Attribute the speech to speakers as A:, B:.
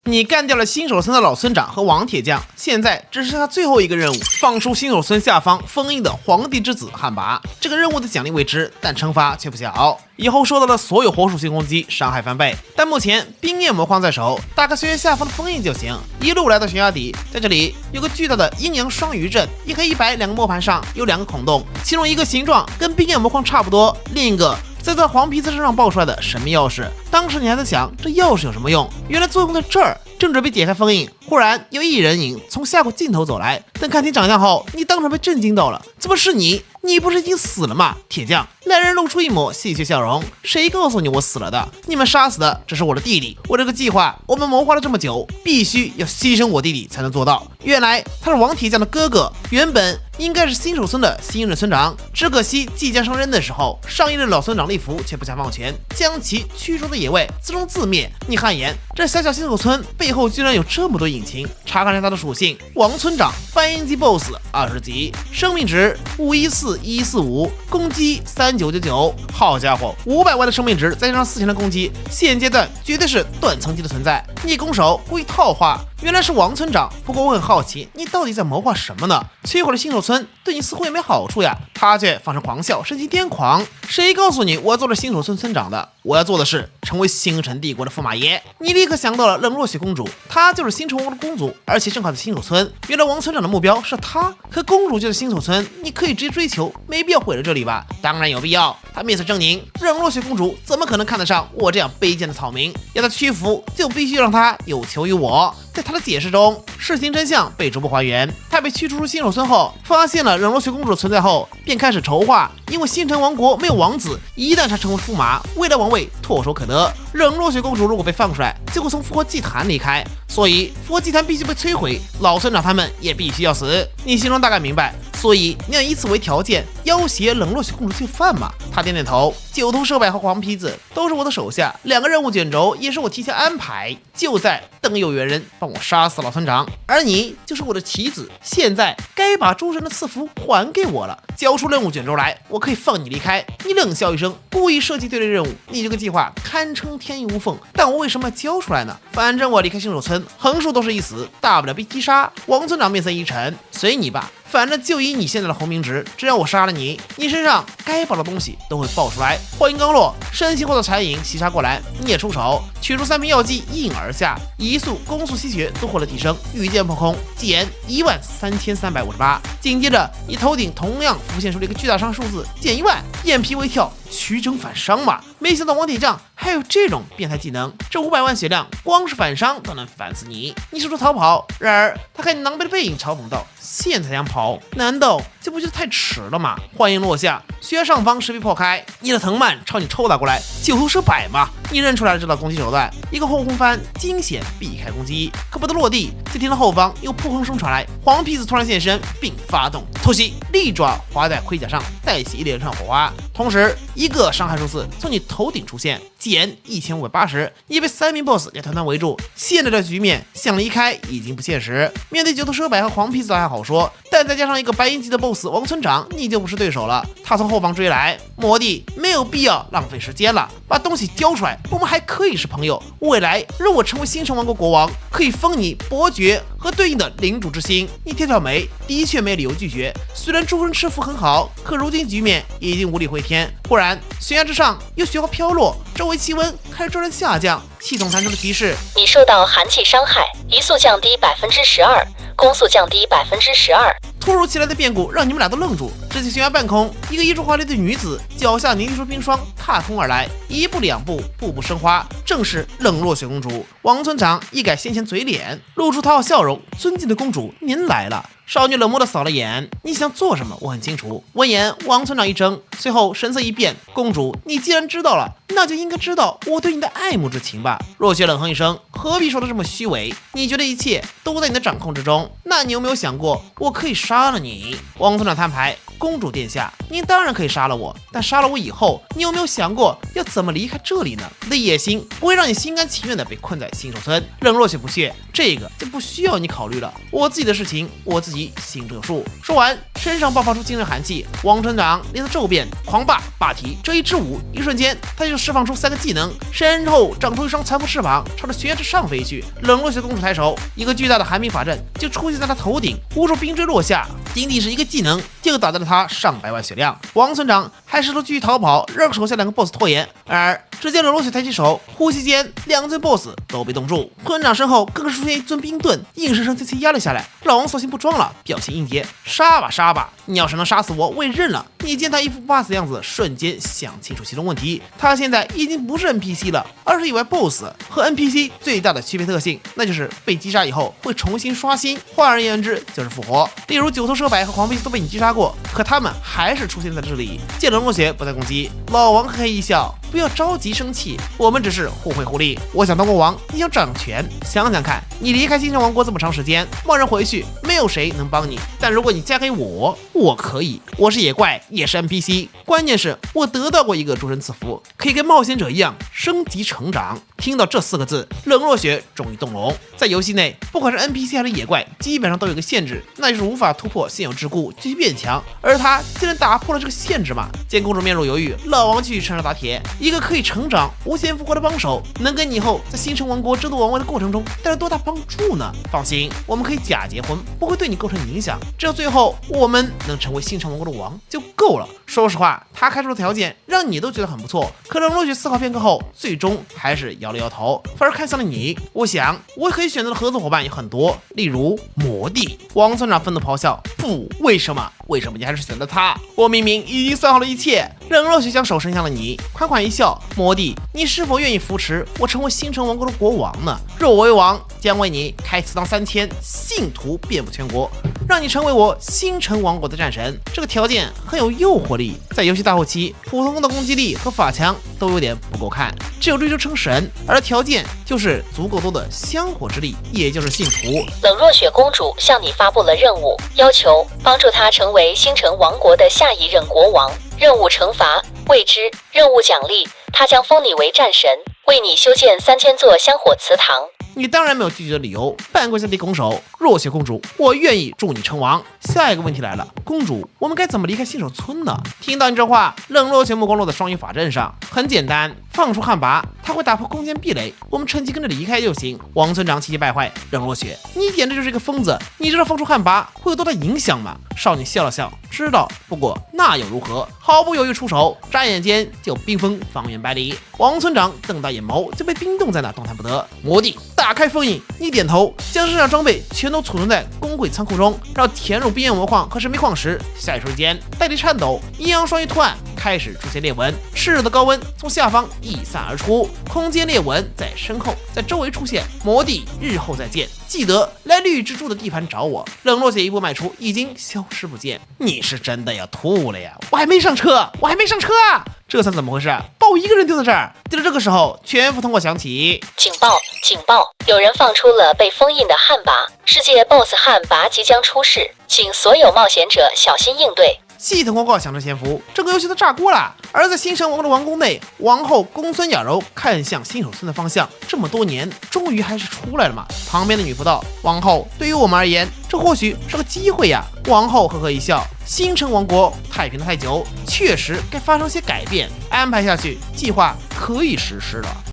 A: 你干掉了新手村的老村长和王铁匠，现在只剩下最后一个任务，放出新手村下方封印的皇帝之子汉魃。这个任务的奖励未知，但惩罚却不小。以后受到的所有火属性攻击伤害翻倍，但目前冰焰魔框在手，打开学院下方的封印就行。一路来到悬崖底，在这里有个巨大的阴阳双鱼阵，一黑一白两个磨盘上有2个孔洞，其中一个形状跟冰焰魔框差不多，另一个在黄皮子身上爆出来的神秘钥匙。当时你还在想这钥匙有什么用，原来作用在这儿。正准备解开封印，忽然有一人影从下口尽头走来，等看清长相后，你当场被震惊到了。怎么是你？你不是已经死了吗？铁匠。来人露出一抹戏谑笑容，谁告诉你我死了的？你们杀死的只是我的弟弟。我这个计划我们谋划了这么久，必须要牺牲我弟弟才能做到。原来他是王铁匠的哥哥，原本应该是新手村的新任村长，只可惜即将上任的时候，上一任老村长立福却不下放权，将其驱逐的野外，自生自灭。你汗颜，这小小新手村背后居然有这么多隐情。查看一下他的属性：王村长半音级 BOSS 20级，生命值514145，攻击3999。好家伙，500万的生命值再加上4000的攻击，现阶段绝对是断层级的存在。逆攻手故意套话，原来是王村长。不过我很好奇，你到底在谋划什么呢？摧毁了新手村对你似乎也没好处呀。他却放声狂笑，神情癫狂。谁告诉你我要做了新手村村长的？我要做的是成为星辰帝国的驸马爷。你立刻想到了冷若雪公主，她就是星辰王的公主，而且正好在新手村。原来王村长的目标是她，可公主就在新手村，你可以直接追求，没必要毁了这里吧？当然有必要。他面色狰狞，冷若雪公主怎么可能看得上我这样卑贱的草民？要她屈服，就必须让她有求于我。在他的解释中，事情真相被逐步还原。他被驱逐出新手村后，发现了冷若雪公主的存在后，便开始筹划。因为星辰王国没有王子，一旦他成为驸马，未来王位唾手可得。冷若雪公主如果被放出来，就会从复活祭坛离开，所以复活祭坛必须被摧毁，老村长他们也必须要死。你心中大概明白，所以你要以此为条件要挟冷若雪公主就范嘛？他点点头。九头蛇柏和黄皮子都是我的手下，2个任务卷轴也是我提前安排，就在等有缘人帮我杀死老村长，而你就是我的棋子，现在该把诸神的赐福还给我了。交出任务卷轴来，我可以放你离开。你冷笑一声，故意设计对立任务，你这个计划堪称天衣无缝，但我为什么要交出来呢？反正我离开新手村横竖都是一死，大不了被击杀。王村长面色一沉，随你吧，反正就以你现在的红名值，只要我杀了你，你身上该爆的东西都会爆出来。话音刚落，身形后的残影袭杀过来，你也出手，取出3瓶药剂一饮而下，移速、攻速、吸血都获得提升，御剑破空，减13358。紧接着，你头顶同样浮现出了一个巨大伤数字，减1万，眼皮微跳，曲整反伤嘛。没想到王铁匠还有这种变态技能，这500万血量，光是反伤都能反死你。你试图逃跑，然而他看你狼狈的背影，嘲讽道：“现在想跑，难道这不就太迟了吗？”话音落下，悬崖上方石壁破开，你的藤蔓朝你抽打过来，九头蛇柏嘛，你认出来了这道攻击手段，一个后空翻，惊险避开攻击，可不得落地，就听到后方有扑哼声传来，黄皮子突然现身，并发动偷袭，利爪划在盔甲上，带起一连串火花，同时一个伤害数字从你头顶出现，减1580，你被3名 BOSS 给团团围住。现在这局面想离开已经不现实，面对九头蛇柏和黄皮子还好说，但再加上一个白银级的 BOSS 王村长，你就不是对手了。他从后方追来，魔帝没有必要浪费时间了，把东西交出来，我们还可以是朋友。未来如果成为星辰王国国王，可以封你伯爵和对应的领主之星。你挑挑眉，的确没理由拒绝。虽然诸神吃福很好，可如今局面已经无力回天。忽然悬崖之上有雪花飘落，周围气温开始骤然下降，系统弹出的提示：
B: 你受到寒气伤害，移速降低12%，攻速降低12%。
A: 突如其来的变故让你们俩都愣住。只见悬崖半空，一个衣着华丽的女子，脚下凝结出冰霜，踏空而来，一步两步，步步生花，正是冷若雪公主。王村长一改先前嘴脸，露出讨好笑容：“尊敬的公主，您来了。”少女冷漠地扫了眼，你想做什么我很清楚。闻言，王村长一怔，随后神色一变：“公主，你既然知道了，那就应该知道我对你的爱慕之情吧？”若雪冷哼一声：“何必说的这么虚伪？你觉得一切都在你的掌控之中？那你有没有想过，我可以杀了你？”王村长摊牌：“公主殿下，您当然可以杀了我，但杀了我以后，你有没有想过要怎么离开这里呢？你的野心不会让你心甘情愿的被困在新手村。冷若雪不屑，这个就不需要你考虑了，我自己的事情我自己心中有数。说完，身上爆发出惊人寒气，王村长脸色骤变，狂霸霸体这一支舞，一瞬间他就释放出3个技能，身后长出一双残破翅膀，朝着悬崖之上飞去。冷若雪公主抬手，一个巨大的寒冰法阵就出现在她头顶，无数冰锥落下，仅仅是一个技能就打在了她上百万血量。王村长还试图继续逃跑，让手下2个 BOSS 拖延，而只见冷若雪抬起手，呼吸间2尊 BOSS 都被冻住，村长身后更是出现一尊冰盾，硬生生将其压了下来。老王索性不装了，表情硬结，杀吧杀吧，你要是能杀死我，我也认了。你见他一副不怕死的样子，瞬间想清楚其中问题，他现在已经不是 NPC 了，而是一位 BOSS。和 NPC 最大的区别特性，那就是被击杀以后会重新刷新，换而言之就是复活。例如九头蛇柏和黄飞都被你击杀过，可他们还是出现在这里。见冷若雪不再攻击，老王嘿嘿一笑，不要着急生气，我们只是互惠互利。我想当国王，你想掌权，想想看，你离开星辰王国这么长时间，贸然回去，没有谁能帮你。但如果你嫁给我，我可以，我是野怪，也是 NPC， 关键是我得到过一个诸神赐福，可以跟冒险者一样升级成长。听到这4个字，冷若雪终于动容。在游戏内，不管是 NPC 还是野怪，基本上都有个限制，那就是无法突破现有桎梏继续变强，而他竟然打破了这个限制嘛。见公主面露犹豫，老王继续趁热打铁，一个可以成长无限复活的帮手，能跟你以后在星辰王国争夺王位的过程中带来多大帮助呢？放心，我们可以假结婚，不会对你构成影响，只要最后我们能成为星辰王国的王就够了。说实话，他开出的条件让你都觉得很不错，可冷若雪思考片刻后，最终还是摇了摇头，反而看向了你。我想我可以选择的合作伙伴有很多，例如魔帝。王村长愤怒咆哮，不，为什么你还是选择他？我明明已经算好了一切。冷若雪将手伸向了你，款款一笑，魔帝，你是否愿意扶持我成为星辰王国的国王呢？若我为王，将为你开祠堂3000，信徒遍布全国，让你成为我星辰王国的战神。这个条件很有诱惑力，在游戏大后期，普通的攻击力和法强都有点不够看，只有追求成神，而条件就是足够多的香火之力，也就是信徒。
B: 冷若雪公主向你发布了任务，要求帮助她成为星辰王国的下一任国王。任务惩罚未知，任务奖励她将封你为战神，为你修建3000座香火祠堂。
A: 你当然没有拒绝的理由，半跪下地拱手，若雪公主，我愿意助你成王。下一个问题来了，公主，我们该怎么离开新手村呢？听到你这话，冷若雪目光落在双鱼法阵上，很简单，放出旱魃，它会打破空间壁垒，我们趁机跟着离开就行。王村长气急败坏，冷若雪，你简直就是一个疯子，你知道放出旱魃会有多大影响吗？少女笑了笑，知道，不过那又如何？毫不犹豫出手，眨眼间就冰封方圆百里。王村长瞪大眼眸，就被冰冻在那，动弹不得。魔帝，打开封印！你点头，将身上装备全都储存在公柜仓库中，然后填入冰焰魔矿和神秘矿石。下一瞬间，带地颤抖，阴阳双鱼图案开始出现裂纹，炽热的高温从下方溢散而出，空间裂纹在身后，在周围出现。魔帝，日后再见，记得来绿蜘蛛的地盘找我。冷若雪一步迈出，已经消失不见。你是真的要吐了呀！我还没上车啊！这算怎么回事？把我一个人丢在这儿。就在这个时候，全副通话响起，
B: 警报！警报！有人放出了被封印的旱魃，世界 BOSS 旱魃即将出世，请所有冒险者小心应对。
A: 系统广告响彻前幅，这个游戏都炸锅了。而在星辰王国的王宫内，王后公孙雅柔看向新手村的方向，这么多年，终于还是出来了嘛。旁边的女仆道：“王后，对于我们而言，这或许是个机会呀。”王后呵呵一笑：“星辰王国太平了太久，确实该发生些改变，安排下去，计划可以实施了。”